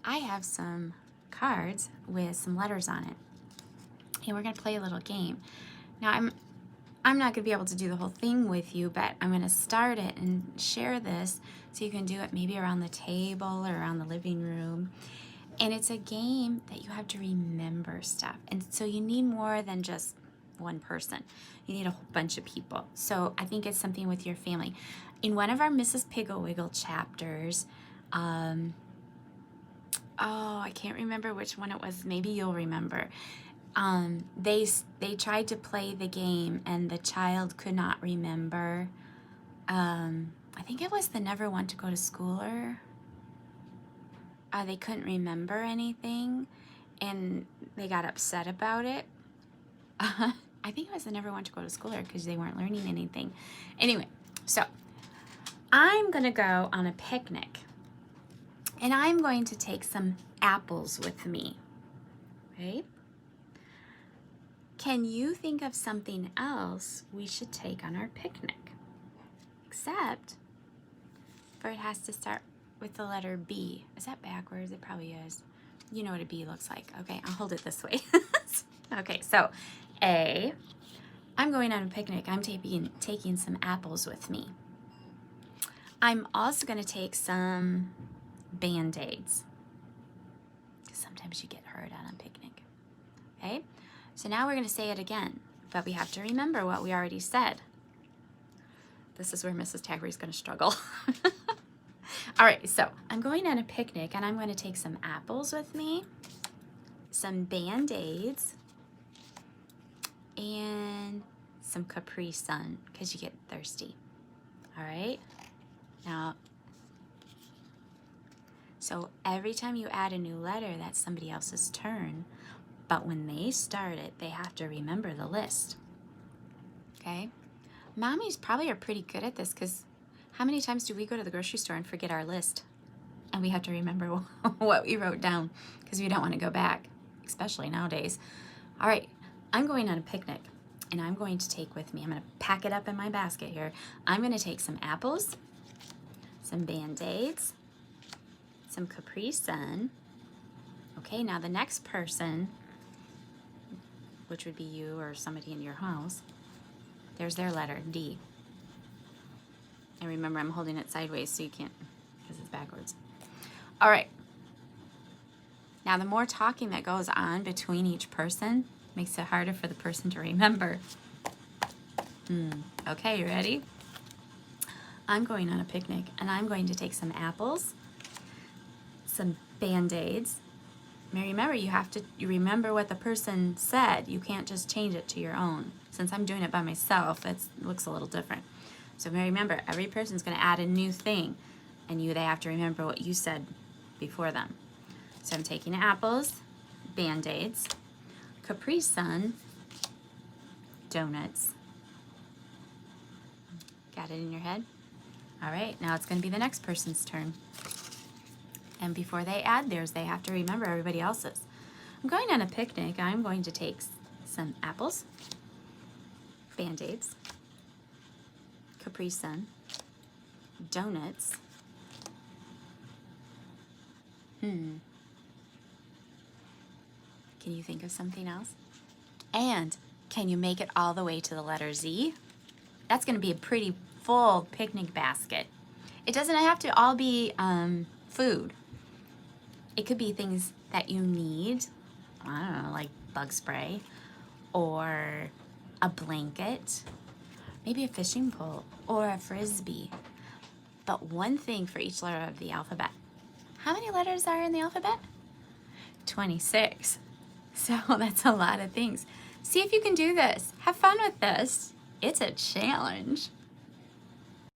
I have some cards with some letters on it. And we're going to play a little game. Now, I'm not going to be able to do the whole thing with you, but I'm going to start it and share this so you can do it maybe around the table or around the living room. And it's a game that you have to remember stuff. And so you need more than just one person. You need a whole bunch of people. So I think it's something with your family. In one of our Mrs. Piggle Wiggle chapters, oh, I can't remember which one it was. Maybe you'll remember. They tried to play the game and the child could not remember. I think it was the Never Want to Go to Schooler. They couldn't remember anything and they got upset about it. I think it was the Never Want to Go to Schooler because they weren't learning anything. Anyway, so I'm gonna go on a picnic and I'm going to take some apples with me, okay? Can you think of something else we should take on our picnic? Except for it has to start with the letter B. Is that backwards? It probably is. You know what a B looks like. Okay, I'll hold it this way. Okay, so A, I'm going on a picnic. I'm taking some apples with me. I'm also going to take some Band-Aids, because sometimes you get hurt on a picnic. Okay, so now we're going to say it again, but we have to remember what we already said. This is where Mrs. Taggery's going to struggle. All right, so I'm going on a picnic and I'm going to take some apples with me, some Band-Aids, and some Capri Sun because you get thirsty. All right, now, so every time you add a new letter, that's somebody else's turn. But when they start it, they have to remember the list. Okay? Mommies probably are pretty good at this because how many times do we go to the grocery store and forget our list? And we have to remember what we wrote down because we don't want to go back, especially nowadays. All right, I'm going on a picnic and I'm going to take with me, I'm going to pack it up in my basket here. I'm going to take some apples, some Band-Aids, some Capri Sun. Okay, now the next person, which would be you or somebody in your house, there's their letter, D. And remember, I'm holding it sideways so you can't, because it's backwards. All right. Now, the more talking that goes on between each person makes it harder for the person to remember. Okay, you ready? I'm going on a picnic, and I'm going to take some apples, some Band-Aids. Now, remember, you have to remember what the person said. You can't just change it to your own. Since I'm doing it by myself, it looks a little different. So remember, every person's going to add a new thing, and they have to remember what you said before them. So I'm taking apples, Band-Aids, Capri Sun, donuts. Got it in your head? All right, now it's going to be the next person's turn. And before they add theirs, they have to remember everybody else's. I'm going on a picnic. I'm going to take some apples, Band-Aids, Capri Sun, donuts. Can you think of something else? And can you make it all the way to the letter Z? That's going to be a pretty full picnic basket. It doesn't have to all be food. It could be things that you need, I don't know, like bug spray or a blanket, maybe a fishing pole or a Frisbee. But one thing for each letter of the alphabet. How many letters are in the alphabet? 26. So that's a lot of things. See if you can do this. Have fun with this. It's a challenge.